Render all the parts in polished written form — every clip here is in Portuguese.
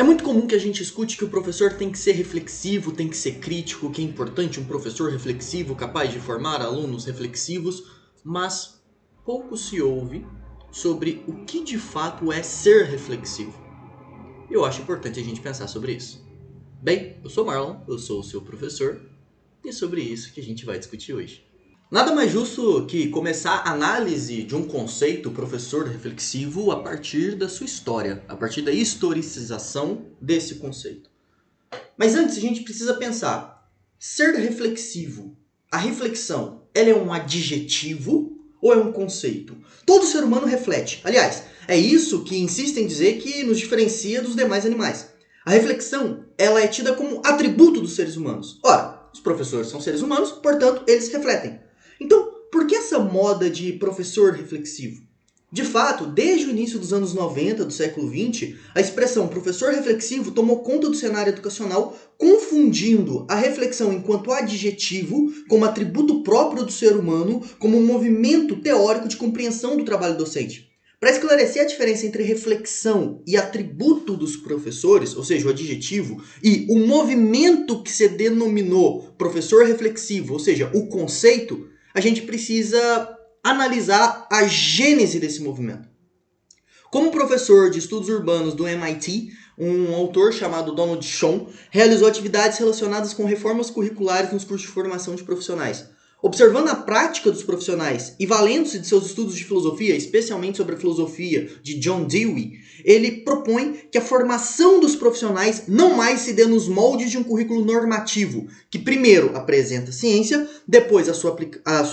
É muito comum que a gente escute que o professor tem que ser reflexivo, tem que ser crítico, que é importante um professor reflexivo, capaz de formar alunos reflexivos, mas pouco se ouve sobre o que de fato é ser reflexivo. E eu acho importante a gente pensar sobre isso. Bem, eu sou Marlon, eu sou o seu professor, e é sobre isso que a gente vai discutir hoje. Nada mais justo que começar a análise de um conceito professor reflexivo a partir da sua história, a partir da historicização desse conceito. Mas antes a gente precisa pensar, ser reflexivo, a reflexão, ela é um adjetivo ou é um conceito? Todo ser humano reflete. Aliás, é isso que insistem em dizer que nos diferencia dos demais animais. A reflexão, ela é tida como atributo dos seres humanos. Ora, os professores são seres humanos, portanto, eles refletem. Então, por que essa moda de professor reflexivo? De fato, desde o início dos anos 90 do século XX, a expressão professor reflexivo tomou conta do cenário educacional, confundindo a reflexão enquanto adjetivo, como atributo próprio do ser humano, como um movimento teórico de compreensão do trabalho docente. Para esclarecer a diferença entre reflexão e atributo dos professores, ou seja, o adjetivo, e o movimento que se denominou professor reflexivo, ou seja, o conceito, a gente precisa analisar a gênese desse movimento. Como professor de estudos urbanos do MIT, um autor chamado Donald Schoen realizou atividades relacionadas com reformas curriculares nos cursos de formação de profissionais. Observando a prática dos profissionais e valendo-se de seus estudos de filosofia, especialmente sobre a filosofia de John Dewey, ele propõe que a formação dos profissionais não mais se dê nos moldes de um currículo normativo, que primeiro apresenta a ciência, depois a sua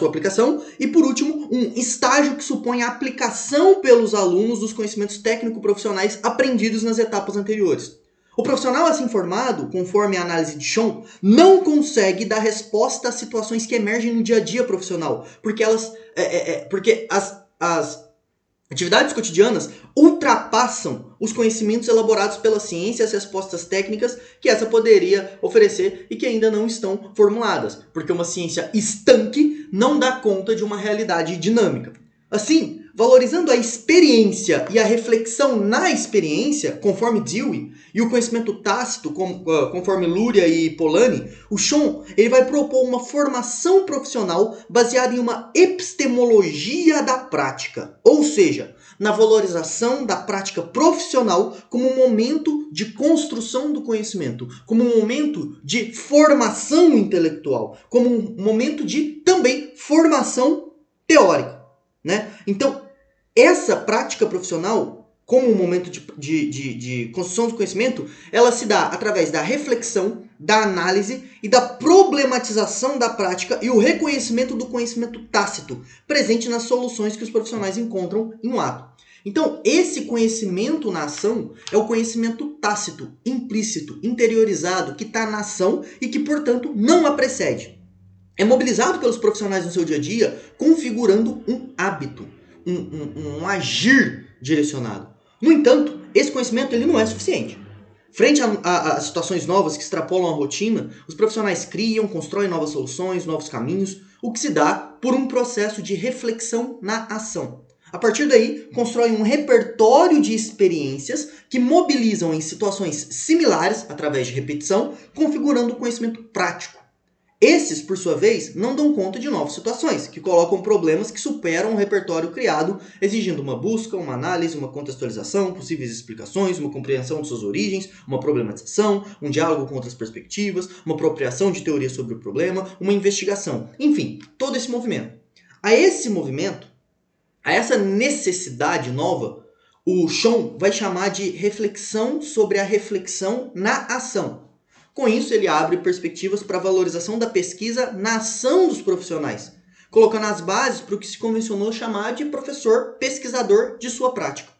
aplicação e, por último, um estágio que supõe a aplicação pelos alunos dos conhecimentos técnico-profissionais aprendidos nas etapas anteriores. O profissional assim formado, conforme a análise de Schoen, não consegue dar resposta às situações que emergem no dia a dia profissional, porque as atividades cotidianas ultrapassam os conhecimentos elaborados pela ciência e as respostas técnicas que essa poderia oferecer e que ainda não estão formuladas, porque uma ciência estanque não dá conta de uma realidade dinâmica. Assim, valorizando a experiência e a reflexão na experiência, conforme Dewey, e o conhecimento tácito, conforme Luria e Polanyi, o Schoen ele vai propor uma formação profissional baseada em uma epistemologia da prática, ou seja, na valorização da prática profissional como um momento de construção do conhecimento, como um momento de formação intelectual, como um momento de também formação teórica. Né? Então, essa prática profissional, como um momento de construção do conhecimento, ela se dá através da reflexão, da análise e da problematização da prática e o reconhecimento do conhecimento tácito, presente nas soluções que os profissionais encontram em um ato. Então, esse conhecimento na ação é o conhecimento tácito, implícito, interiorizado, que está na ação e que, portanto, não a precede. É mobilizado pelos profissionais no seu dia a dia, configurando um hábito, um agir direcionado. No entanto, esse conhecimento ele não é suficiente. Frente a situações novas que extrapolam a rotina, os profissionais criam, constroem novas soluções, novos caminhos, o que se dá por um processo de reflexão na ação. A partir daí, constroem um repertório de experiências que mobilizam em situações similares, através de repetição, configurando o conhecimento prático. Esses, por sua vez, não dão conta de novas situações, que colocam problemas que superam o repertório criado, exigindo uma busca, uma análise, uma contextualização, possíveis explicações, uma compreensão de suas origens, uma problematização, um diálogo com outras perspectivas, uma apropriação de teoria sobre o problema, uma investigação. Enfim, todo esse movimento. A essa necessidade nova, o Schoen vai chamar de reflexão sobre a reflexão na ação. Com isso, ele abre perspectivas para a valorização da pesquisa na ação dos profissionais, colocando as bases para o que se convencionou chamar de professor pesquisador de sua prática.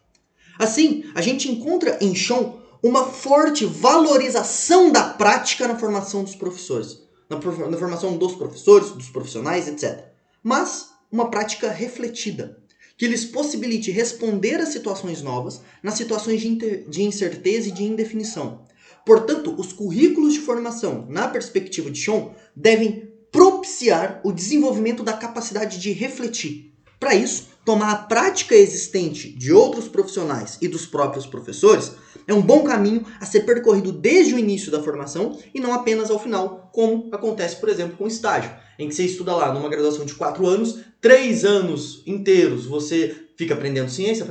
Assim, a gente encontra em Schoen uma forte valorização da prática na formação dos professores, na formação dos professores, dos profissionais, etc. Mas uma prática refletida, que lhes possibilite responder a situações novas, nas situações de incerteza e de indefinição. Portanto, os currículos de formação, na perspectiva de Schoen, devem propiciar o desenvolvimento da capacidade de refletir. Para isso, tomar a prática existente de outros profissionais e dos próprios professores é um bom caminho a ser percorrido desde o início da formação e não apenas ao final, como acontece, por exemplo, com o estágio, em que você estuda lá numa graduação de 4 anos, 3 anos inteiros você fica aprendendo ciência,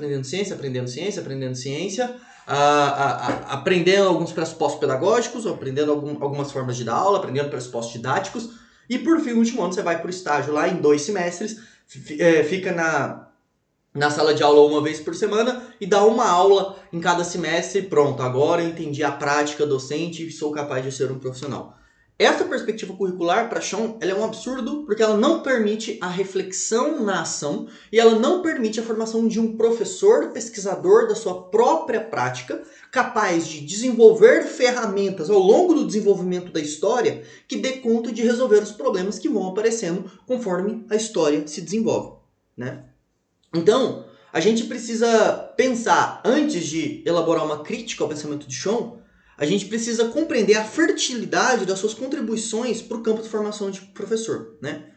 aprendendo alguns pressupostos pedagógicos, aprendendo algumas formas de dar aula, aprendendo pressupostos didáticos, e por fim, no último ano, você vai para o estágio lá em 2 semestres, fica na sala de aula uma vez por semana e dá uma aula em cada semestre. Pronto, agora eu entendi a prática docente e sou capaz de ser um profissional. Essa perspectiva curricular, para Sean, ela é um absurdo porque ela não permite a reflexão na ação e ela não permite a formação de um professor pesquisador da sua própria prática, capaz de desenvolver ferramentas ao longo do desenvolvimento da história que dê conta de resolver os problemas que vão aparecendo conforme a história se desenvolve, né? Então, a gente precisa pensar, antes de elaborar uma crítica ao pensamento de Sean, a gente precisa compreender a fertilidade das suas contribuições para o campo de formação de professor, né?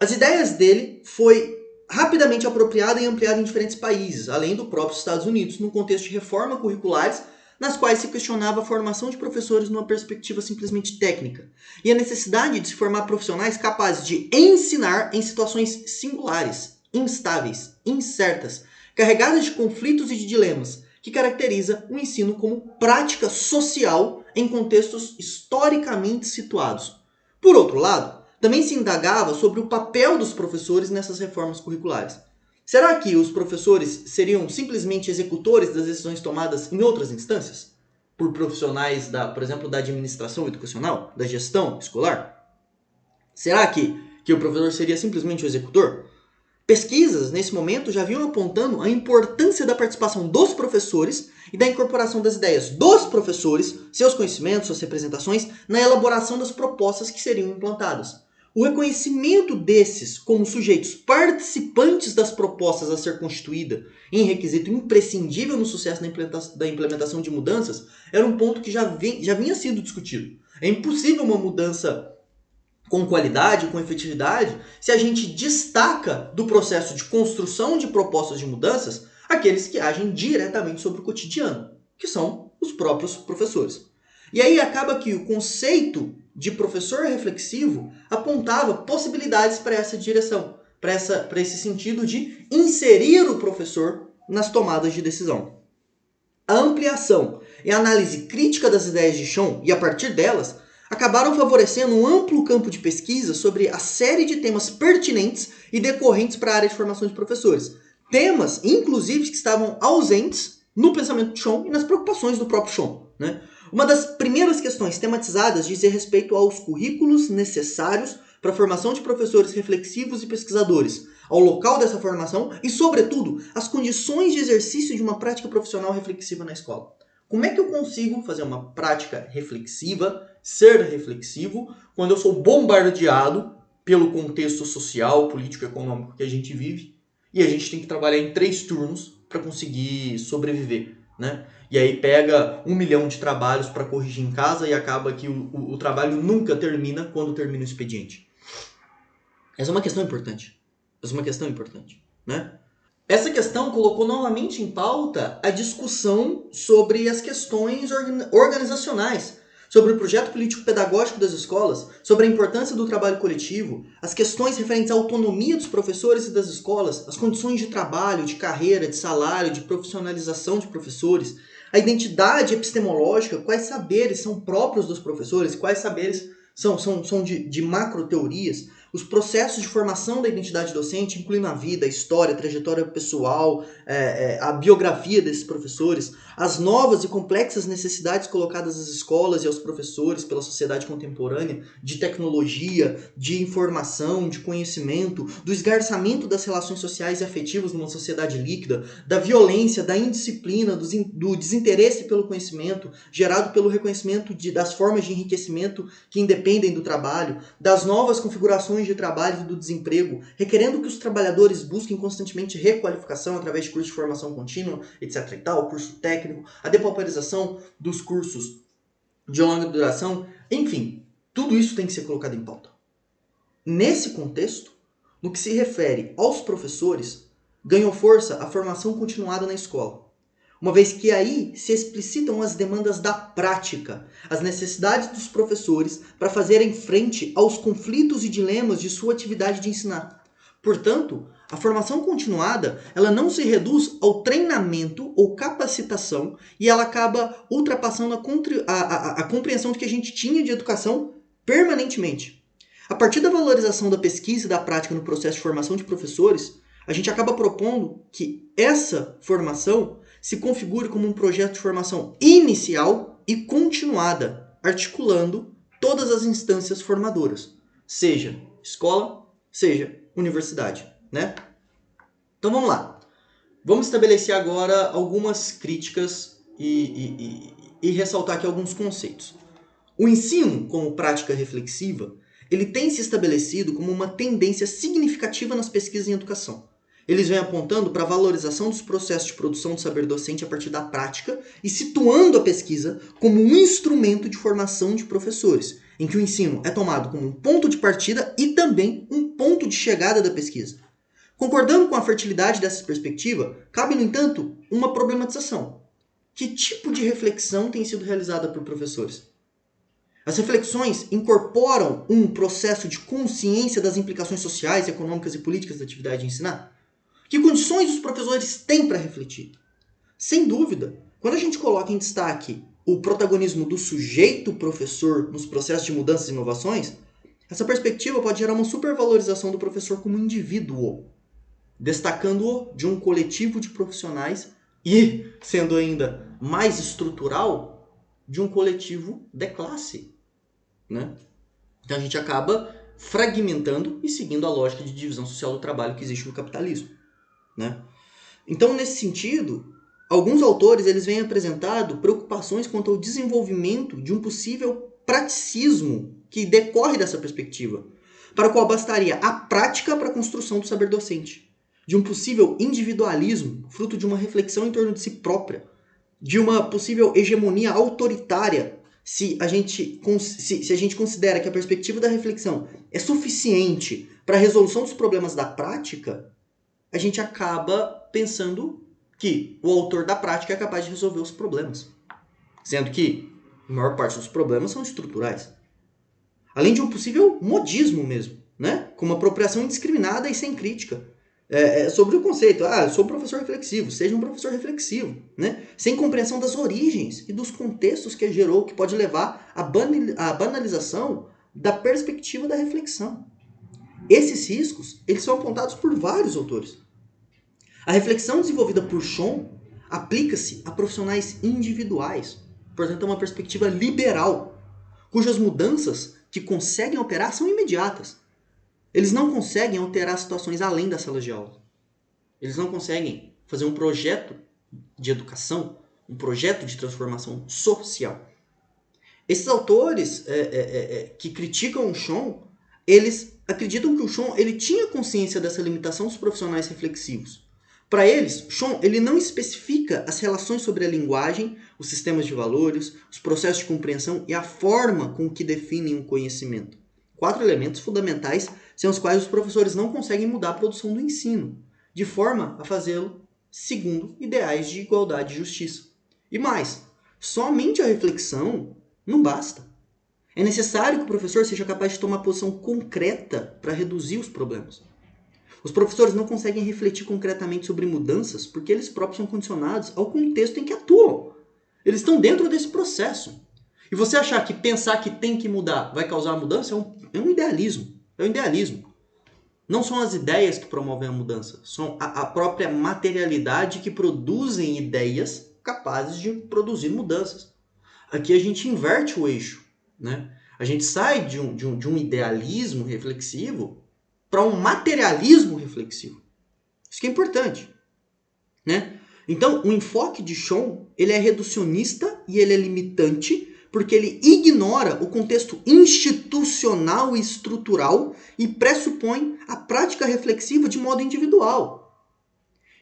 As ideias dele foi rapidamente apropriada e ampliada em diferentes países, além do próprio Estados Unidos, num contexto de reforma curriculares, nas quais se questionava a formação de professores numa perspectiva simplesmente técnica, e a necessidade de se formar profissionais capazes de ensinar em situações singulares, instáveis, incertas, carregadas de conflitos e de dilemas, que caracteriza o ensino como prática social em contextos historicamente situados. Por outro lado, também se indagava sobre o papel dos professores nessas reformas curriculares. Será que os professores seriam simplesmente executores das decisões tomadas em outras instâncias? Por profissionais, por exemplo, da administração educacional, da gestão escolar? Será que o professor seria simplesmente o executor? Pesquisas, nesse momento, já vinham apontando a importância da participação dos professores e da incorporação das ideias dos professores, seus conhecimentos, suas representações, na elaboração das propostas que seriam implantadas. O reconhecimento desses como sujeitos participantes das propostas a ser constituída, em requisito imprescindível no sucesso da implementação de mudanças, era um ponto que já vinha sido discutido. É impossível uma mudança com qualidade, com efetividade, se a gente destaca do processo de construção de propostas de mudanças aqueles que agem diretamente sobre o cotidiano, que são os próprios professores. E aí acaba que o conceito de professor reflexivo apontava possibilidades para essa direção, para esse sentido de inserir o professor nas tomadas de decisão. A ampliação e a análise crítica das ideias de Sean, e a partir delas, acabaram favorecendo um amplo campo de pesquisa sobre a série de temas pertinentes e decorrentes para a área de formação de professores. Temas, inclusive, que estavam ausentes no pensamento de Sean e nas preocupações do próprio Sean, né? Uma das primeiras questões tematizadas dizia respeito aos currículos necessários para a formação de professores reflexivos e pesquisadores, ao local dessa formação e, sobretudo, as condições de exercício de uma prática profissional reflexiva na escola. Como é que eu consigo fazer uma prática reflexiva, ser reflexivo, quando eu sou bombardeado pelo contexto social, político e econômico que a gente vive e a gente tem que trabalhar em 3 turnos para conseguir sobreviver, né? E aí pega 1 milhão de trabalhos para corrigir em casa e acaba que o trabalho nunca termina quando termina o expediente. Essa é uma questão importante. Né? Essa questão colocou novamente em pauta a discussão sobre as questões organizacionais, sobre o projeto político-pedagógico das escolas, sobre a importância do trabalho coletivo, as questões referentes à autonomia dos professores e das escolas, as condições de trabalho, de carreira, de salário, de profissionalização de professores, a identidade epistemológica, quais saberes são próprios dos professores, quais saberes são de macro-teorias, os processos de formação da identidade docente, incluindo a vida, a história, a trajetória pessoal, a biografia desses professores, as novas e complexas necessidades colocadas às escolas e aos professores pela sociedade contemporânea, de tecnologia, de informação, de conhecimento, do esgarçamento das relações sociais e afetivas numa sociedade líquida, da violência, da indisciplina, do desinteresse pelo conhecimento, gerado pelo reconhecimento das formas de enriquecimento que independem do trabalho, das novas configurações de trabalho e do desemprego, requerendo que os trabalhadores busquem constantemente requalificação através de cursos de formação contínua, etc. e tal, curso técnico, a depauperização dos cursos de longa duração, enfim, tudo isso tem que ser colocado em pauta. Nesse contexto, no que se refere aos professores, ganhou força a formação continuada na escola, uma vez que aí se explicitam as demandas da prática, as necessidades dos professores para fazerem frente aos conflitos e dilemas de sua atividade de ensinar. Portanto, a formação continuada, ela não se reduz ao treinamento ou capacitação e ela acaba ultrapassando a compreensão do que a gente tinha de educação permanentemente. A partir da valorização da pesquisa e da prática no processo de formação de professores, a gente acaba propondo que essa formação se configure como um projeto de formação inicial e continuada, articulando todas as instâncias formadoras, seja escola, seja universidade, né? Então vamos lá. Vamos estabelecer agora algumas críticas e ressaltar aqui alguns conceitos. O ensino como prática reflexiva, ele tem se estabelecido como uma tendência significativa nas pesquisas em educação. Eles vêm apontando para a valorização dos processos de produção do saber docente a partir da prática e situando a pesquisa como um instrumento de formação de professores, em que o ensino é tomado como um ponto de partida e também um ponto de chegada da pesquisa. Concordando com a fertilidade dessa perspectiva, cabe, no entanto, uma problematização. Que tipo de reflexão tem sido realizada por professores? As reflexões incorporam um processo de consciência das implicações sociais, econômicas e políticas da atividade de ensinar? Que condições os professores têm para refletir? Sem dúvida, quando a gente coloca em destaque o protagonismo do sujeito professor nos processos de mudanças e inovações, essa perspectiva pode gerar uma supervalorização do professor como indivíduo, destacando-o de um coletivo de profissionais e, sendo ainda mais estrutural, de um coletivo de classe, né? Então a gente acaba fragmentando e seguindo a lógica de divisão social do trabalho que existe no capitalismo, né? Então, nesse sentido, alguns autores eles vêm apresentando preocupações quanto ao desenvolvimento de um possível praticismo que decorre dessa perspectiva, para o qual bastaria a prática para a construção do saber docente, de um possível individualismo, fruto de uma reflexão em torno de si própria, de uma possível hegemonia autoritária, se a gente considera que a perspectiva da reflexão é suficiente para a resolução dos problemas da prática, a gente acaba pensando que o autor da prática é capaz de resolver os problemas, sendo que a maior parte dos problemas são estruturais. Além de um possível modismo mesmo, né? Com uma apropriação indiscriminada e sem crítica. Sobre o conceito, eu sou um professor reflexivo, seja um professor reflexivo, né? Sem compreensão das origens e dos contextos que gerou, que pode levar à banalização da perspectiva da reflexão. Esses riscos, eles são apontados por vários autores. A reflexão desenvolvida por Schoen aplica-se a profissionais individuais, portanto é uma perspectiva liberal, cujas mudanças que conseguem operar são imediatas. Eles não conseguem alterar situações além das salas de aula. Eles não conseguem fazer um projeto de educação, um projeto de transformação social. Esses autores que criticam o Schoen, eles acreditam que o Schoen ele tinha consciência dessa limitação dos profissionais reflexivos. Para eles, Schoen ele não especifica as relações sobre a linguagem, os sistemas de valores, os processos de compreensão e a forma com que definem o conhecimento. 4 elementos fundamentais sem os quais os professores não conseguem mudar a produção do ensino, de forma a fazê-lo segundo ideais de igualdade e justiça. E mais, somente a reflexão não basta. É necessário que o professor seja capaz de tomar posição concreta para reduzir os problemas. Os professores não conseguem refletir concretamente sobre mudanças porque eles próprios são condicionados ao contexto em que atuam. Eles estão dentro desse processo. E você achar que pensar que tem que mudar vai causar a mudança é um idealismo. É um idealismo. Não são as ideias que promovem a mudança, são a própria materialidade que produzem ideias capazes de produzir mudanças. Aqui a gente inverte o eixo, né? A gente sai de um idealismo reflexivo para um materialismo reflexivo. Isso que é importante, né? Então, o enfoque de Schoen, ele é reducionista e ele é limitante porque ele ignora o contexto institucional e estrutural e pressupõe a prática reflexiva de modo individual.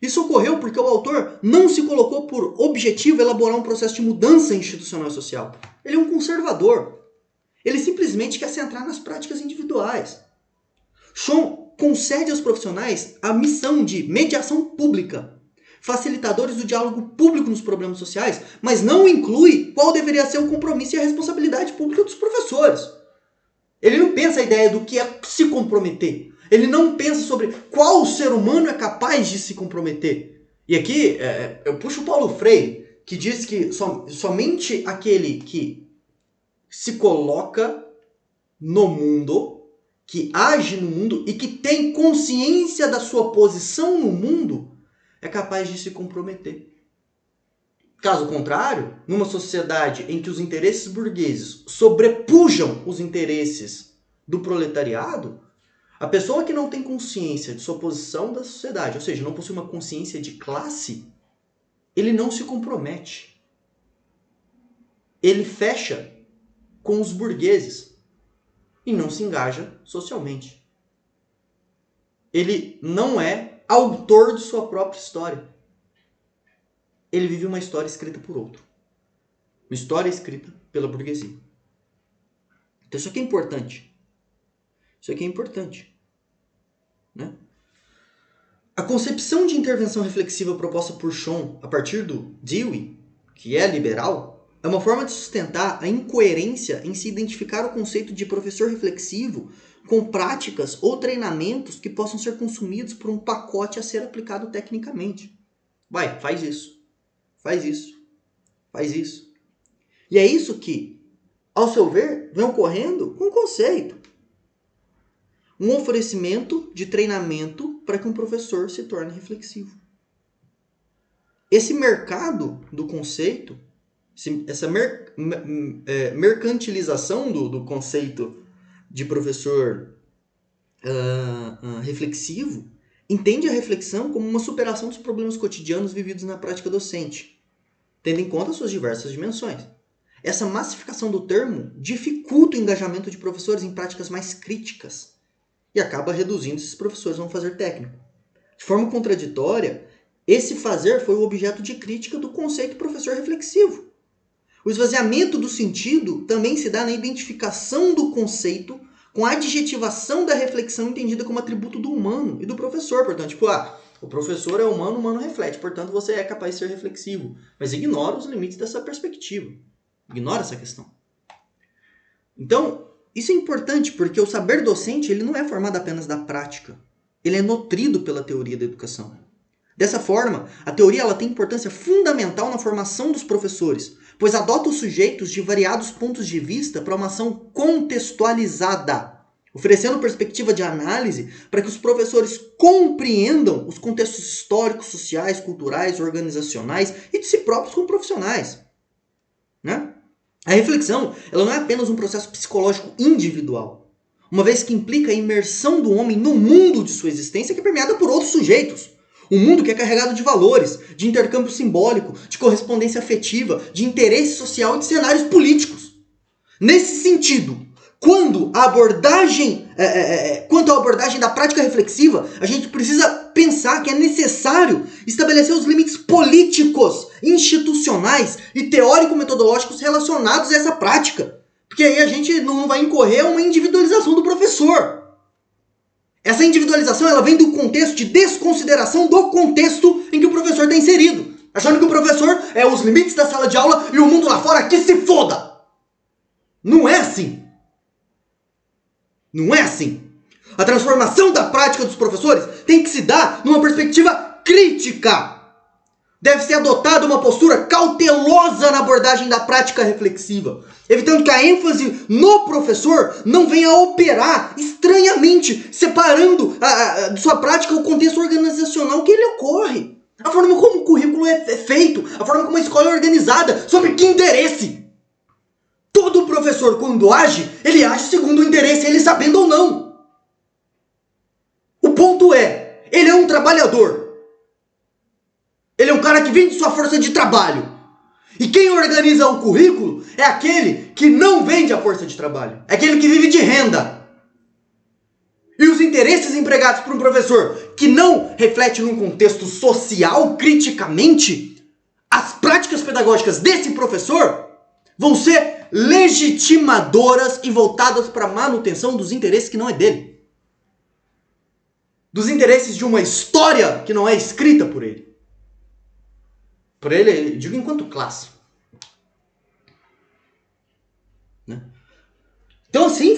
Isso ocorreu porque o autor não se colocou por objetivo elaborar um processo de mudança institucional e social. Ele é um conservador. Ele simplesmente quer se centrar nas práticas individuais. Schoen concede aos profissionais a missão de mediação pública, facilitadores do diálogo público nos problemas sociais, mas não inclui qual deveria ser o compromisso e a responsabilidade pública dos professores. Ele não pensa a ideia do que é se comprometer. Ele não pensa sobre qual ser humano é capaz de se comprometer. E aqui eu puxo o Paulo Freire, que diz que somente aquele que se coloca no mundo, que age no mundo e que tem consciência da sua posição no mundo, é capaz de se comprometer. Caso contrário, numa sociedade em que os interesses burgueses sobrepujam os interesses do proletariado, a pessoa que não tem consciência de sua posição da sociedade, ou seja, não possui uma consciência de classe, ele não se compromete. Ele fecha com os burgueses e não se engaja socialmente. Ele não é autor de sua própria história. Ele vive uma história escrita por outro. Uma história escrita pela burguesia. Então isso aqui é importante. Isso aqui é importante. Né? A concepção de intervenção reflexiva proposta por Schön a partir do Dewey, que é liberal, é uma forma de sustentar a incoerência em se identificar o conceito de professor reflexivo com práticas ou treinamentos que possam ser consumidos por um pacote a ser aplicado tecnicamente. Vai, faz isso. Faz isso. Faz isso. E é isso que, ao seu ver, vem ocorrendo com o conceito. Um oferecimento de treinamento para que um professor se torne reflexivo. Esse mercado do conceito, essa mercantilização do conceito de professor reflexivo, entende a reflexão como uma superação dos problemas cotidianos vividos na prática docente, tendo em conta suas diversas dimensões. Essa massificação do termo dificulta o engajamento de professores em práticas mais críticas e acaba reduzindo esses professores a um fazer técnico. De forma contraditória, esse fazer foi o objeto de crítica do conceito professor reflexivo. O esvaziamento do sentido também se dá na identificação do conceito com a adjetivação da reflexão entendida como atributo do humano e do professor. Portanto, o professor é humano, o humano reflete. Portanto, você é capaz de ser reflexivo. Mas ignora os limites dessa perspectiva. Ignora essa questão. Então, isso é importante porque o saber docente ele não é formado apenas da prática. Ele é nutrido pela teoria da educação. Dessa forma, a teoria ela tem importância fundamental na formação dos professores, pois adota os sujeitos de variados pontos de vista para uma ação contextualizada, oferecendo perspectiva de análise para que os professores compreendam os contextos históricos, sociais, culturais, organizacionais e de si próprios como profissionais. Né? A reflexão ela não é apenas um processo psicológico individual, uma vez que implica a imersão do homem no mundo de sua existência que é permeada por outros sujeitos. Um mundo que é carregado de valores, de intercâmbio simbólico, de correspondência afetiva, de interesse social e de cenários políticos. Nesse sentido, quanto à abordagem da prática reflexiva, a gente precisa pensar que é necessário estabelecer os limites políticos, institucionais e teórico-metodológicos relacionados a essa prática. Porque aí a gente não vai incorrer a uma individualização do professor. Essa individualização ela vem do contexto de desconsideração do contexto em que o professor está inserido. Achando que o professor é os limites da sala de aula e o mundo lá fora que se foda. Não é assim. Não é assim. A transformação da prática dos professores tem que se dar numa perspectiva crítica. Deve ser adotada uma postura cautelosa na abordagem da prática reflexiva, evitando que a ênfase no professor não venha a operar estranhamente, separando de sua prática o contexto organizacional que ele ocorre. A forma como o currículo é feito, a forma como a escola é organizada, sobre que interesse. Todo professor, quando age, ele age segundo o interesse, ele sabendo ou não. O ponto é, ele é um trabalhador. Ele é um cara que vem de sua força de trabalho. E quem organiza o currículo é aquele que não vende a força de trabalho. É aquele que vive de renda. E os interesses empregados por um professor que não reflete num contexto social criticamente, as práticas pedagógicas desse professor vão ser legitimadoras e voltadas para a manutenção dos interesses que não é dele. dos interesses de uma história que não é escrita por ele. Por ele, digo enquanto classe. Né? Então, assim,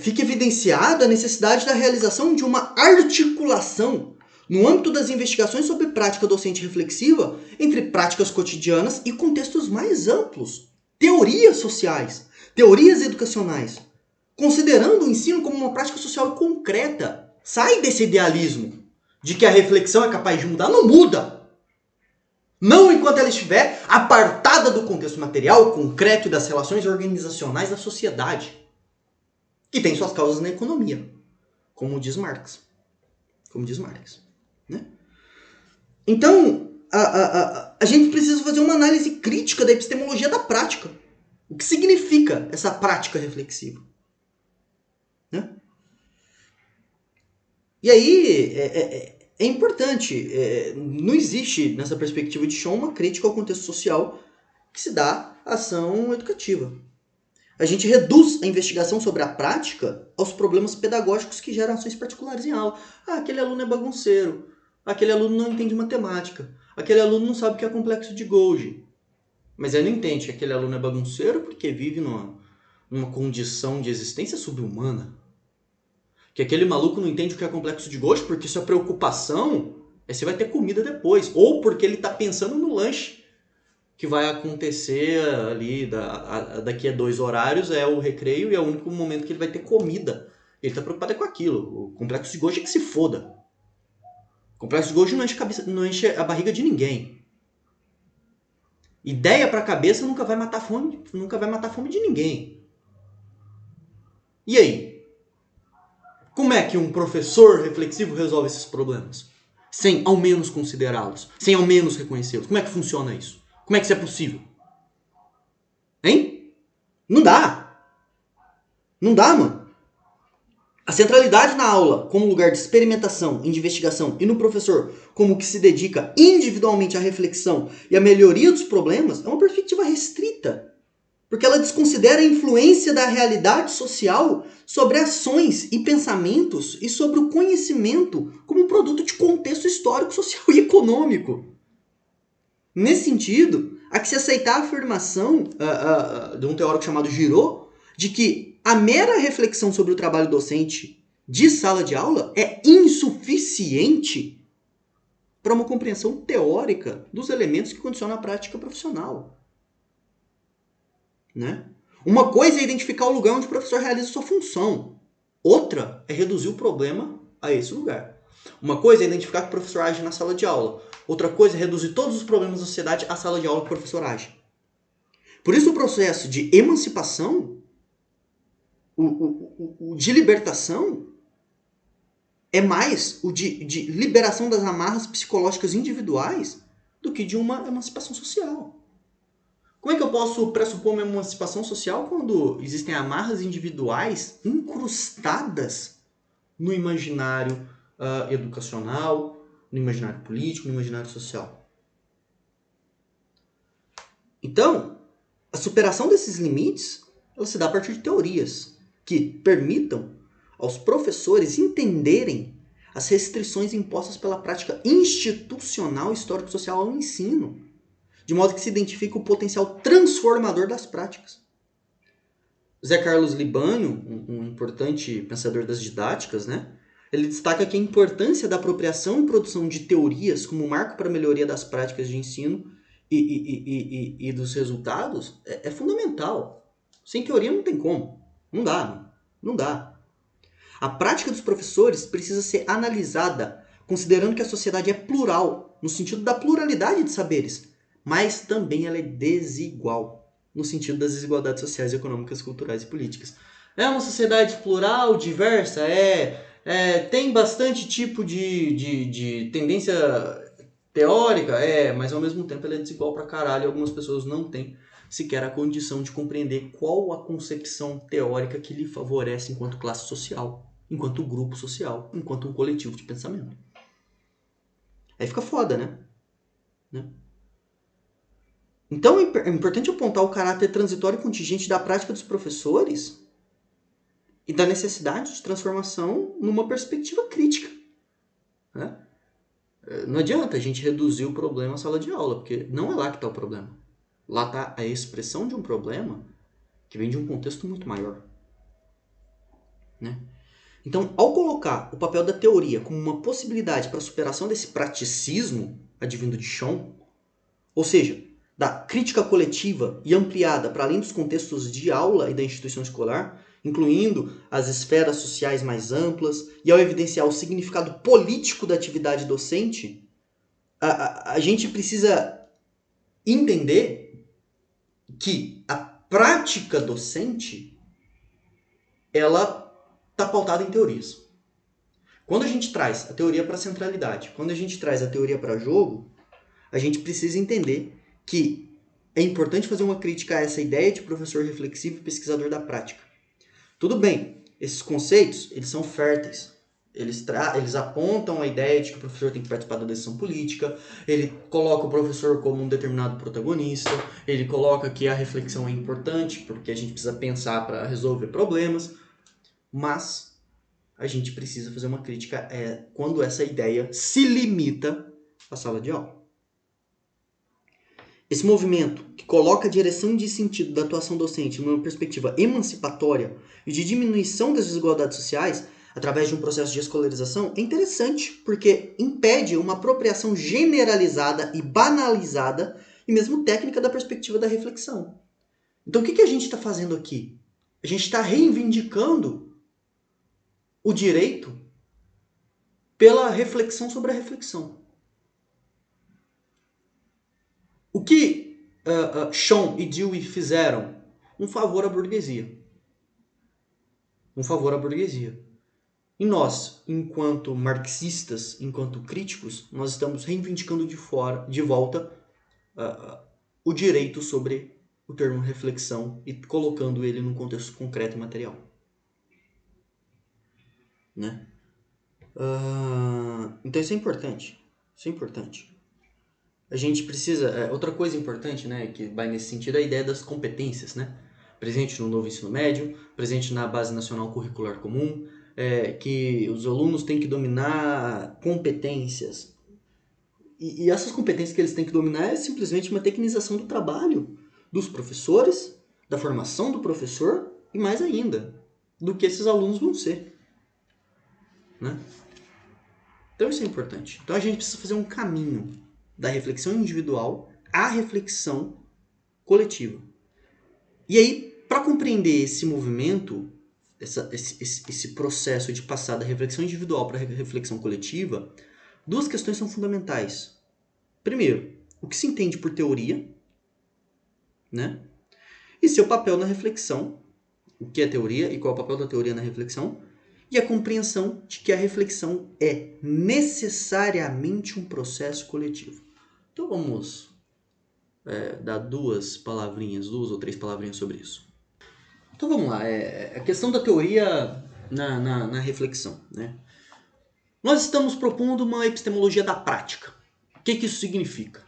fica evidenciada a necessidade da realização de uma articulação no âmbito das investigações sobre prática docente reflexiva entre práticas cotidianas e contextos mais amplos, teorias sociais, teorias educacionais, considerando o ensino como uma prática social concreta. Sai desse idealismo de que a reflexão é capaz de mudar. Não muda! Não enquanto ela estiver apartada do contexto material, concreto e das relações organizacionais da sociedade, que tem suas causas na economia, como diz Marx. Né? Então, a gente precisa fazer uma análise crítica da epistemologia da prática. O que significa essa prática reflexiva? Né? E aí, é importante, não existe nessa perspectiva de Schoen uma crítica ao contexto social que se dá à ação educativa. A gente reduz a investigação sobre a prática aos problemas pedagógicos que geram ações particulares em aula. Ah, aquele aluno é bagunceiro, aquele aluno não entende matemática, aquele aluno não sabe o que é complexo de Golgi. Mas ele não entende que aquele aluno é bagunceiro porque vive numa condição de existência subhumana. Que aquele maluco não entende o que é complexo de Golgi porque sua preocupação é se vai ter comida depois. Ou porque ele está pensando no lanche que vai acontecer ali daqui a 2 horários, é o recreio e é o único momento que ele vai ter comida. Ele está preocupado com aquilo. O complexo de Golgi é que se foda. O complexo de Golgi não enche a barriga de ninguém. Ideia para a cabeça nunca vai matar fome de ninguém. E aí? Como é que um professor reflexivo resolve esses problemas? Sem ao menos considerá-los, sem ao menos reconhecê-los. Como é que funciona isso? Como é que isso é possível? Hein? Não dá. Não dá, mano. A centralidade na aula como lugar de experimentação e de investigação e no professor como que se dedica individualmente à reflexão e à melhoria dos problemas é uma perspectiva restrita. Porque ela desconsidera a influência da realidade social sobre ações e pensamentos e sobre o conhecimento como produto de contexto histórico, social e econômico. Nesse sentido, há que se aceitar a afirmação de um teórico chamado Giraud de que a mera reflexão sobre o trabalho docente de sala de aula é insuficiente para uma compreensão teórica dos elementos que condicionam a prática profissional. Né? Uma coisa é identificar o lugar onde o professor realiza sua função. Outra é reduzir o problema a esse lugar. Uma coisa é identificar que o professor age na sala de aula. Outra coisa é reduzir todos os problemas da sociedade à sala de aula que o professor age. Por isso o processo de emancipação, o de libertação, é mais o de liberação das amarras psicológicas individuais do que de uma emancipação social. Como é que eu posso pressupor uma emancipação social quando existem amarras individuais incrustadas no imaginário educacional, no imaginário político, no imaginário social? Então, a superação desses limites ela se dá a partir de teorias que permitam aos professores entenderem as restrições impostas pela prática institucional histórico-social ao ensino, de modo que se identifique o potencial transformador das práticas. Zé Carlos Libânio, um importante pensador das didáticas, né? Ele destaca que a importância da apropriação e produção de teorias como marco para a melhoria das práticas de ensino e dos resultados é fundamental. Sem teoria não tem como. Não dá. A prática dos professores precisa ser analisada considerando que a sociedade é plural, no sentido da pluralidade de saberes, mas também ela é desigual, no sentido das desigualdades sociais, econômicas, culturais e políticas. É uma sociedade plural, diversa, tem bastante tipo de tendência teórica, mas ao mesmo tempo ela é desigual pra caralho e algumas pessoas não têm sequer a condição de compreender qual a concepção teórica que lhe favorece enquanto classe social, enquanto grupo social, enquanto um coletivo de pensamento. Aí fica foda, né? Então é importante apontar o caráter transitório e contingente da prática dos professores e da necessidade de transformação numa perspectiva crítica, né? Não adianta a gente reduzir o problema à sala de aula, porque não é lá que está o problema. Lá está a expressão de um problema que vem de um contexto muito maior, né? Então, ao colocar o papel da teoria como uma possibilidade para a superação desse praticismo advindo de Chon, ou seja, da crítica coletiva e ampliada para além dos contextos de aula e da instituição escolar, incluindo as esferas sociais mais amplas, e ao evidenciar o significado político da atividade docente, a gente precisa entender que a prática docente, ela está pautada em teorias. Quando a gente traz a teoria para a centralidade, quando a gente traz a teoria para jogo, a gente precisa entender que é importante fazer uma crítica a essa ideia de professor reflexivo e pesquisador da prática. Tudo bem, esses conceitos, eles são férteis. Eles apontam a ideia de que o professor tem que participar da decisão política, ele coloca o professor como um determinado protagonista, ele coloca que a reflexão é importante, porque a gente precisa pensar para resolver problemas, mas a gente precisa fazer uma crítica quando essa ideia se limita à sala de aula. Esse movimento, que coloca a direção de sentido da atuação docente numa perspectiva emancipatória e de diminuição das desigualdades sociais, através de um processo de escolarização, é interessante, porque impede uma apropriação generalizada e banalizada, e mesmo técnica, da perspectiva da reflexão. Então, o que a gente está fazendo aqui? A gente está reivindicando o direito pela reflexão sobre a reflexão. O que Chon e Dewey fizeram? Um favor à burguesia. Um favor à burguesia. E nós, enquanto marxistas, enquanto críticos, nós estamos reivindicando de volta o direito sobre o termo reflexão e colocando ele num contexto concreto e material. Né? Então isso é importante. Isso é importante. A gente precisa... outra coisa importante, né, que vai nesse sentido, é a ideia das competências, né? Presente no novo ensino médio, presente na Base Nacional Curricular Comum, que os alunos têm que dominar competências. E essas competências que eles têm que dominar é simplesmente uma tecnização do trabalho dos professores, da formação do professor e mais ainda, do que esses alunos vão ser. Né? Então isso é importante. Então a gente precisa fazer um caminho da reflexão individual à reflexão coletiva. E aí, para compreender esse movimento, esse processo de passar da reflexão individual para a reflexão coletiva, duas questões são fundamentais. Primeiro, o que se entende por teoria, né? E seu papel na reflexão, o que é teoria e qual é o papel da teoria na reflexão, e a compreensão de que a reflexão é necessariamente um processo coletivo. Então vamos dar duas ou três palavrinhas sobre isso. Então vamos lá, a questão da teoria na reflexão, né? Nós estamos propondo uma epistemologia da prática. O que isso significa?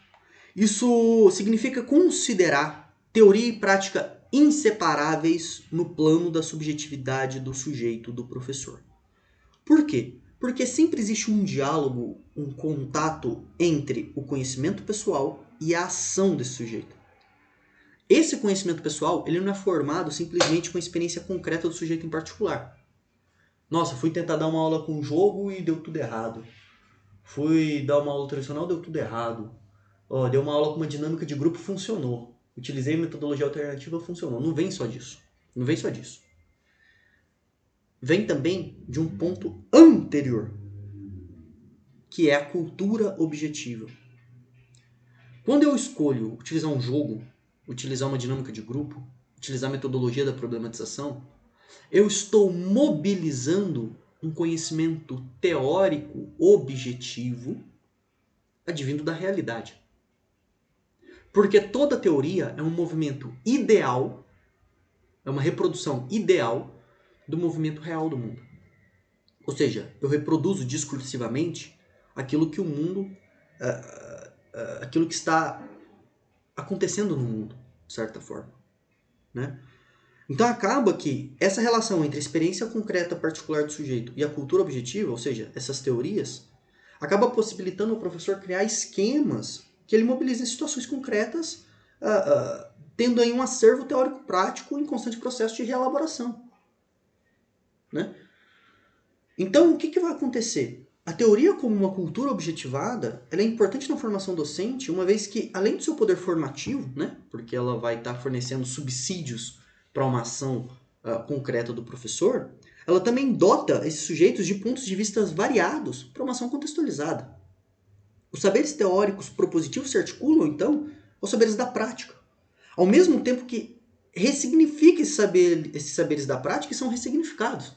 Isso significa considerar teoria e prática inseparáveis no plano da subjetividade do sujeito, do professor. Por quê? Porque sempre existe um diálogo, um contato entre o conhecimento pessoal e a ação desse sujeito. Esse conhecimento pessoal, ele não é formado simplesmente com a experiência concreta do sujeito em particular. Nossa, fui tentar dar uma aula com jogo e deu tudo errado. Fui dar uma aula tradicional, deu tudo errado. Deu uma aula com uma dinâmica de grupo, funcionou. Utilizei metodologia alternativa, funcionou. Não vem só disso. Não vem só disso. Vem também de um ponto anterior, que é a cultura objetiva. Quando eu escolho utilizar um jogo, utilizar uma dinâmica de grupo, utilizar a metodologia da problematização, eu estou mobilizando um conhecimento teórico objetivo advindo da realidade. Porque toda teoria é um movimento ideal, é uma reprodução ideal do movimento real do mundo. Ou seja, eu reproduzo discursivamente aquilo que o mundo, aquilo que está acontecendo no mundo, de certa forma. Né? Então acaba que essa relação entre a experiência concreta particular do sujeito e a cultura objetiva, ou seja, essas teorias, acaba possibilitando o professor criar esquemas que ele mobiliza em situações concretas, tendo aí um acervo teórico prático em constante processo de reelaboração. Né? Então, o que vai acontecer? A teoria como uma cultura objetivada, ela é importante na formação docente, uma vez que, além do seu poder formativo, né, porque ela vai estar fornecendo subsídios para uma ação concreta do professor, ela também dota esses sujeitos de pontos de vista variados para uma ação contextualizada. Os saberes teóricos propositivos se articulam, então, aos saberes da prática, ao mesmo tempo que ressignifica esses saberes da prática e são ressignificados.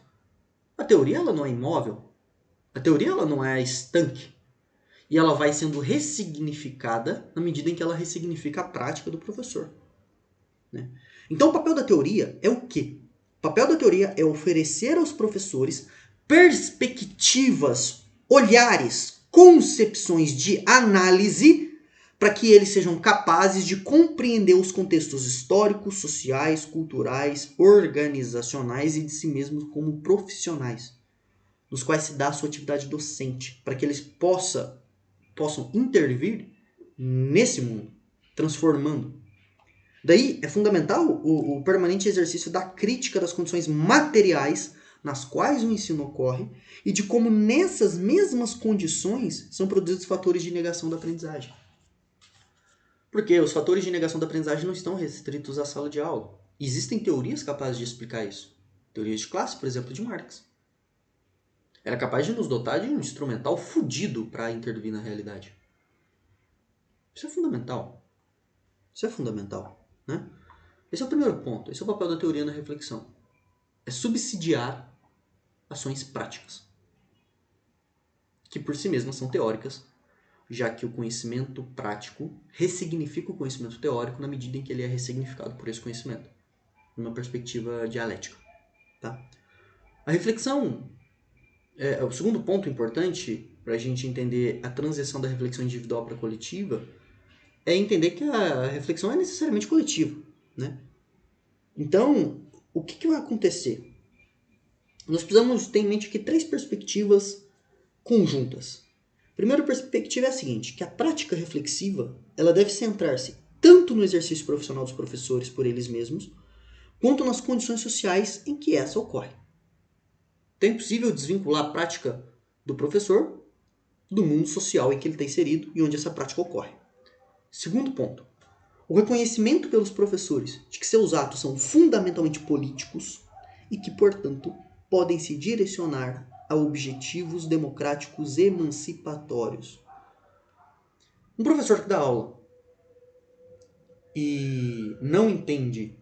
A teoria ela não é imóvel, a teoria ela não é estanque, e ela vai sendo ressignificada na medida em que ela ressignifica a prática do professor. Né? Então o papel da teoria é o quê? O papel da teoria é oferecer aos professores perspectivas, olhares, concepções de análise para que eles sejam capazes de compreender os contextos históricos, sociais, culturais, organizacionais e de si mesmos como profissionais, nos quais se dá a sua atividade docente, para que eles possam intervir nesse mundo, transformando. Daí é fundamental o permanente exercício da crítica das condições materiais nas quais o ensino ocorre e de como nessas mesmas condições são produzidos fatores de negação da aprendizagem. Porque os fatores de negação da aprendizagem não estão restritos à sala de aula. Existem teorias capazes de explicar isso. Teorias de classe, por exemplo, de Marx. Era capaz de nos dotar de um instrumental fudido para intervir na realidade. Isso é fundamental. Isso é fundamental. Né? Esse é o primeiro ponto. Esse é o papel da teoria na reflexão. É subsidiar ações práticas, que por si mesmas são teóricas, já que o conhecimento prático ressignifica o conhecimento teórico na medida em que ele é ressignificado por esse conhecimento, numa perspectiva dialética. Tá? A reflexão, o segundo ponto importante para a gente entender a transição da reflexão individual para a coletiva, é entender que a reflexão é necessariamente coletiva. Né? Então, o que vai acontecer? Nós precisamos ter em mente aqui 3 perspectivas conjuntas. A primeira perspectiva é a seguinte, que a prática reflexiva ela deve centrar-se tanto no exercício profissional dos professores por eles mesmos, quanto nas condições sociais em que essa ocorre. Então é impossível desvincular a prática do professor do mundo social em que ele está inserido e onde essa prática ocorre. Segundo ponto, o reconhecimento pelos professores de que seus atos são fundamentalmente políticos e que, portanto, podem se direcionar a objetivos democráticos emancipatórios. Um professor que dá aula e não entende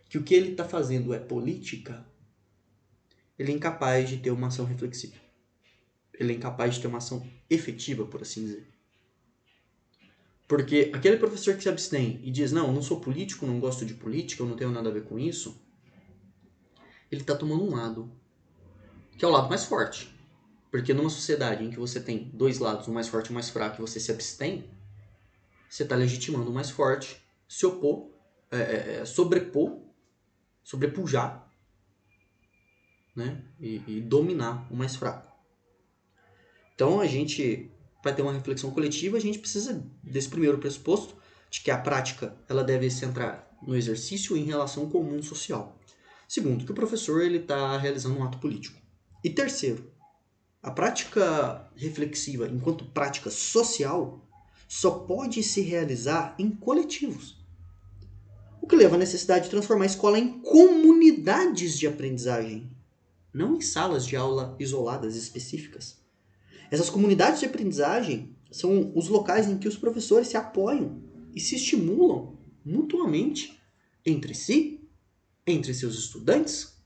que o que ele está fazendo é política, ele é incapaz de ter uma ação reflexiva. Ele é incapaz de ter uma ação efetiva, por assim dizer. Porque aquele professor que se abstém e diz, não sou político, não gosto de política, eu não tenho nada a ver com isso, ele está tomando um lado, que é o lado mais forte. Porque numa sociedade em que você tem 2 lados, um mais forte e um mais fraco, e você se abstém, você está legitimando o mais forte, se opor, sobrepujar, né? E dominar o mais fraco. Então a gente, para ter uma reflexão coletiva, a gente precisa desse primeiro pressuposto, de que a prática ela deve se centrar no exercício em relação com o mundo social. Segundo, que o professor está realizando um ato político. E terceiro, a prática reflexiva, enquanto prática social, só pode se realizar em coletivos. O que leva à necessidade de transformar a escola em comunidades de aprendizagem, não em salas de aula isoladas específicas. Essas comunidades de aprendizagem são os locais em que os professores se apoiam e se estimulam mutuamente entre si, entre seus estudantes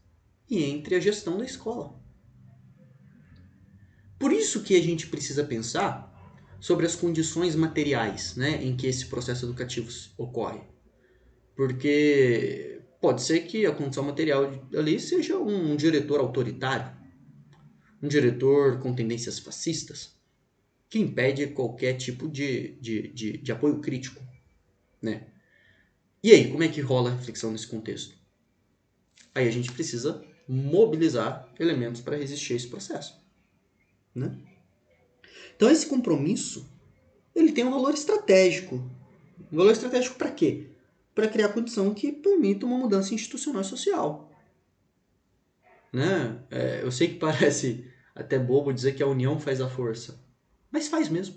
e entre a gestão da escola. Por isso que a gente precisa pensar sobre as condições materiais, né, em que esse processo educativo ocorre. Porque pode ser que a condição material ali seja um diretor autoritário, um diretor com tendências fascistas, que impede qualquer tipo de apoio crítico. Né? E aí, como é que rola a reflexão nesse contexto? Aí a gente precisa mobilizar elementos para resistir a esse processo, né? Então esse compromisso, ele tem um valor estratégico. Um valor estratégico para quê? Para criar condição que permita uma mudança institucional e social. Né? Eu sei que parece até bobo dizer que a união faz a força, mas faz mesmo.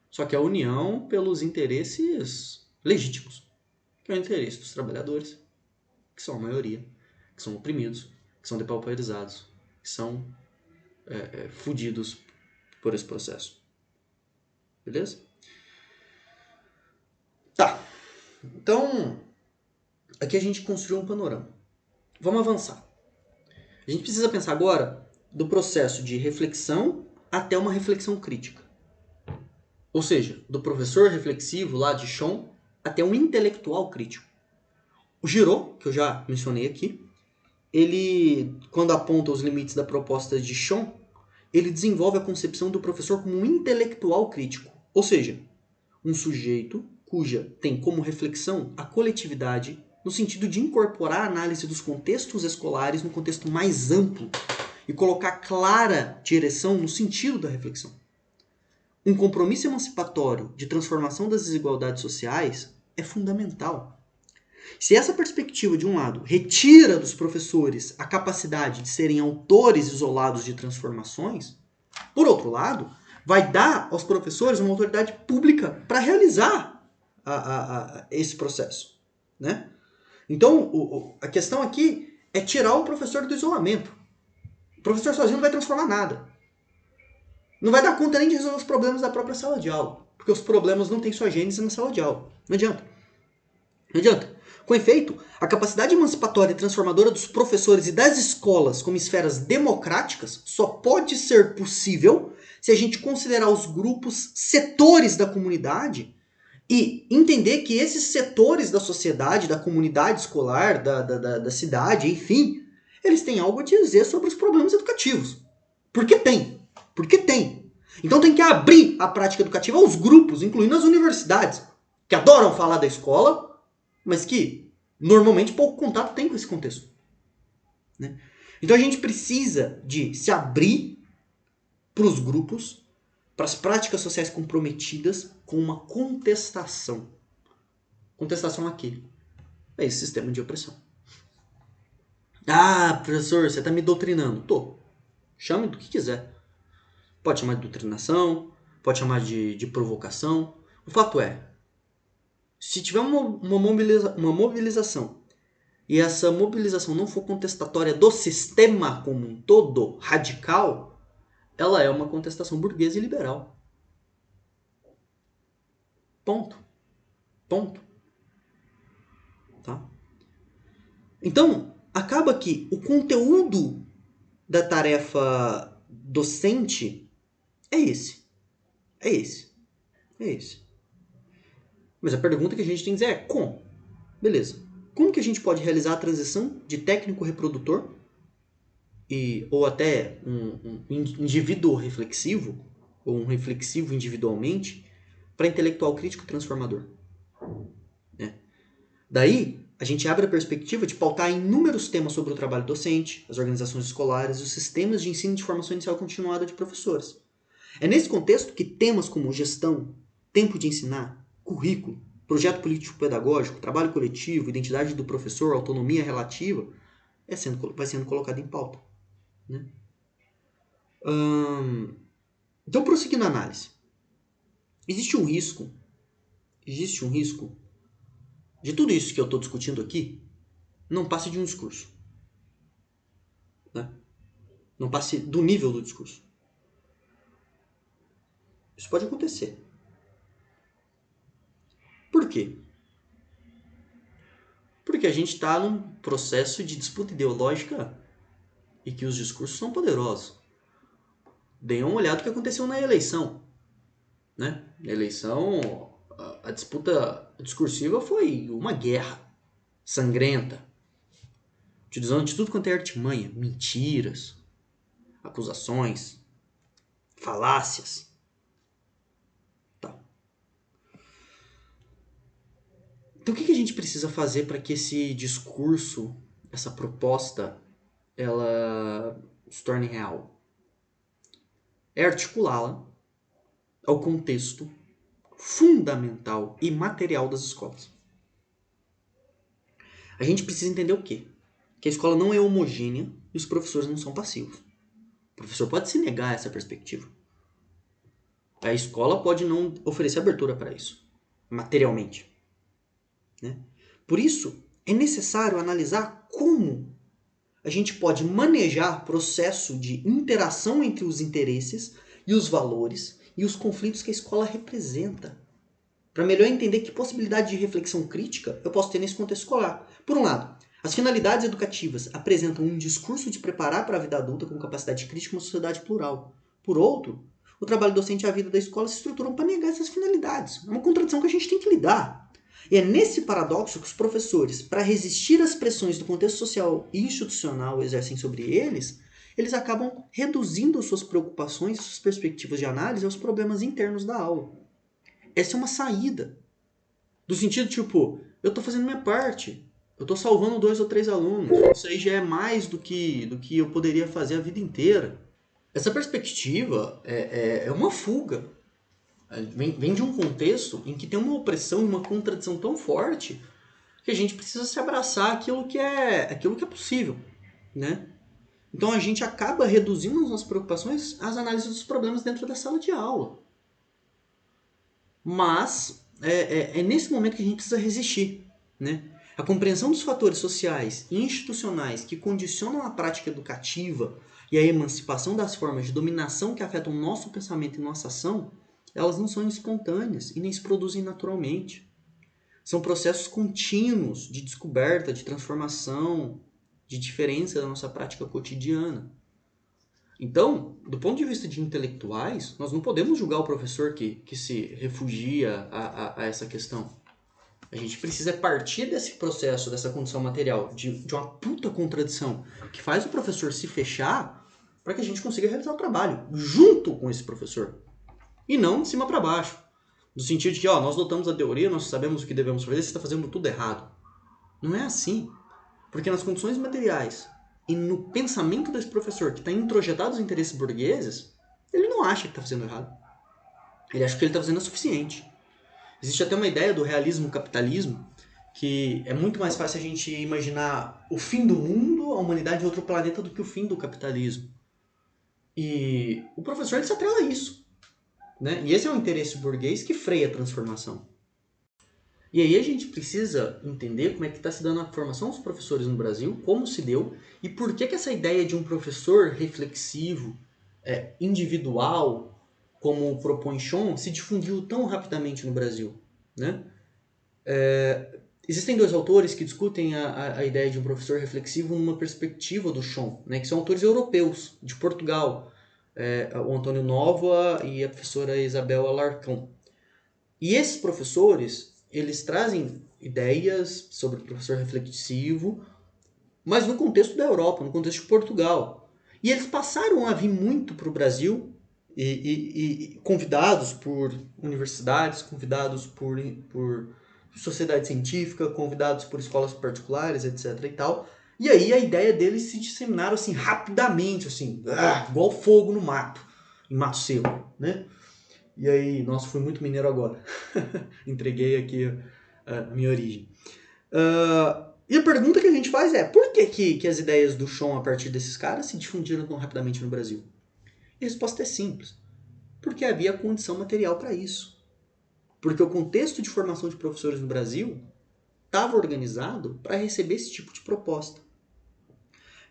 Só que a união pelos interesses legítimos, que é o interesse dos trabalhadores, que são a maioria, que são oprimidos, que são depauperizados, que são fudidos por esse processo. Beleza? Tá. Então, aqui a gente construiu um panorama. Vamos avançar. A gente precisa pensar agora do processo de reflexão até uma reflexão crítica. Ou seja, do professor reflexivo lá de Shon até um intelectual crítico. O Giraud, que eu já mencionei aqui, ele, quando aponta os limites da proposta de Shon, ele desenvolve a concepção do professor como um intelectual crítico. Ou seja, um sujeito cuja tem como reflexão a coletividade no sentido de incorporar a análise dos contextos escolares num contexto mais amplo e colocar clara direção no sentido da reflexão. Um compromisso emancipatório de transformação das desigualdades sociais é fundamental. Se essa perspectiva, de um lado, retira dos professores a capacidade de serem autores isolados de transformações, por outro lado, vai dar aos professores uma autoridade pública para realizar esse processo. Né? Então, a questão aqui é tirar o professor do isolamento. O professor sozinho não vai transformar nada. Não vai dar conta nem de resolver os problemas da própria sala de aula. Porque os problemas não têm sua gênese na sala de aula. Não adianta. Não adianta. Com efeito, a capacidade emancipatória e transformadora dos professores e das escolas como esferas democráticas só pode ser possível se a gente considerar os grupos setores da comunidade e entender que esses setores da sociedade, da comunidade escolar, da cidade, enfim, eles têm algo a dizer sobre os problemas educativos. Porque tem. Porque tem. Então tem que abrir a prática educativa aos grupos, incluindo as universidades, que adoram falar da escola, mas que normalmente pouco contato tem com esse contexto. Né? Então a gente precisa de se abrir para os grupos, para as práticas sociais comprometidas com uma contestação. Contestação a quê? A esse sistema de opressão. Ah, professor, você está me doutrinando. Tô. Chame do que quiser. Pode chamar de doutrinação, pode chamar de provocação. O fato é, se tiver uma mobilização e essa mobilização não for contestatória do sistema como um todo, radical, ela é uma contestação burguesa e liberal. Ponto. Ponto. Tá? Então, acaba que o conteúdo da tarefa docente é esse. É esse. É esse. Mas a pergunta que a gente tem que dizer é como? Beleza. Como que a gente pode realizar a transição de técnico reprodutor ou até um indivíduo reflexivo, ou um reflexivo individualmente, para intelectual crítico transformador? Daí, a gente abre a perspectiva de pautar inúmeros temas sobre o trabalho docente, as organizações escolares e os sistemas de ensino de formação inicial continuada de professores. É nesse contexto que temas como gestão, tempo de ensinar, currículo, projeto político-pedagógico, trabalho coletivo, identidade do professor, autonomia relativa, vai sendo colocado em pauta. Né? Então, prosseguindo a análise. Existe um risco de tudo isso que eu estou discutindo aqui não passe de um discurso. Né? Não passe do nível do discurso. Isso pode acontecer. Por quê? Porque a gente está num processo de disputa ideológica e que os discursos são poderosos. Deem uma olhada no que aconteceu na eleição. Né? Na eleição, a disputa discursiva foi uma guerra sangrenta, utilizando de tudo quanto é artimanha, mentiras, acusações, falácias. Tá. Então o que a gente precisa fazer para que esse discurso essa proposta ela se torne real? É articulá-la ao contexto fundamental e material das escolas. A gente precisa entender o quê? Que a escola não é homogênea e os professores não são passivos. O professor pode se negar a essa perspectiva. A escola pode não oferecer abertura para isso, materialmente. Né? Por isso, é necessário analisar como a gente pode manejar o processo de interação entre os interesses e os valores e os conflitos que a escola representa. Para melhor entender que possibilidade de reflexão crítica eu posso ter nesse contexto escolar. Por um lado, as finalidades educativas apresentam um discurso de preparar para a vida adulta com capacidade crítica uma sociedade plural. Por outro, o trabalho docente e a vida da escola se estruturam para negar essas finalidades. É uma contradição que a gente tem que lidar. E é nesse paradoxo que os professores, para resistir às pressões do contexto social e institucional exercem sobre eles, eles acabam reduzindo suas preocupações, suas perspectivas de análise aos problemas internos da aula. Essa é uma saída. Do sentido, tipo, eu estou fazendo minha parte. Eu estou salvando 2 ou 3 alunos. Isso aí já é mais do que eu poderia fazer a vida inteira. Essa perspectiva é uma fuga. Vem de um contexto em que tem uma opressão e uma contradição tão forte que a gente precisa se abraçar aquilo que é possível. Né? Então a gente acaba reduzindo as nossas preocupações às análises dos problemas dentro da sala de aula. Mas é nesse momento que a gente precisa resistir. Né? A compreensão dos fatores sociais e institucionais que condicionam a prática educativa e a emancipação das formas de dominação que afetam nosso pensamento e nossa ação, elas não são espontâneas e nem se produzem naturalmente. São processos contínuos de descoberta, de transformação, de diferença da nossa prática cotidiana. Então, do ponto de vista de intelectuais, nós não podemos julgar o professor que se refugia a essa questão. A gente precisa partir desse processo, dessa condição material, de uma puta contradição que faz o professor se fechar para que a gente consiga realizar o trabalho junto com esse professor. E não de cima para baixo. No sentido de que nós adotamos a teoria, nós sabemos o que devemos fazer, você está fazendo tudo errado. Não é assim. Porque nas condições materiais e no pensamento desse professor que está introjetado os interesses burgueses, ele não acha que está fazendo errado. Ele acha que ele está fazendo o suficiente. Existe até uma ideia do realismo-capitalismo que é muito mais fácil a gente imaginar o fim do mundo, a humanidade em outro planeta, do que o fim do capitalismo. E o professor ele se atrela a isso. Né? E esse é o interesse burguês que freia a transformação. E aí a gente precisa entender como é que está se dando a formação dos professores no Brasil, como se deu, e por que essa ideia de um professor reflexivo, individual, como propõe Schön, se difundiu tão rapidamente no Brasil. Né? Existem 2 autores que discutem a ideia de um professor reflexivo numa perspectiva do Schön, né? Que são autores europeus, de Portugal, o Antônio Nóvoa e a professora Isabel Alarcón. E esses professores, eles trazem ideias sobre o professor reflexivo, mas no contexto da Europa, no contexto de Portugal. E eles passaram a vir muito para o Brasil, e convidados por universidades, convidados por sociedade científica, convidados por escolas particulares, etc. e tal. E aí a ideia deles se disseminaram assim, rapidamente, assim, igual fogo no mato, em mato seco, né? E aí, nossa, fui muito mineiro agora. Entreguei aqui a minha origem. E a pergunta que a gente faz é, por que as ideias do Schön a partir desses caras se difundiram tão rapidamente no Brasil? E a resposta é simples. Porque havia condição material para isso. Porque o contexto de formação de professores no Brasil estava organizado para receber esse tipo de proposta.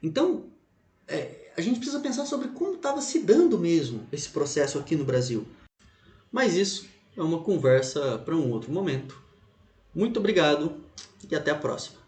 Então, a gente precisa pensar sobre como estava se dando mesmo esse processo aqui no Brasil. Mas isso é uma conversa para um outro momento. Muito obrigado e até a próxima.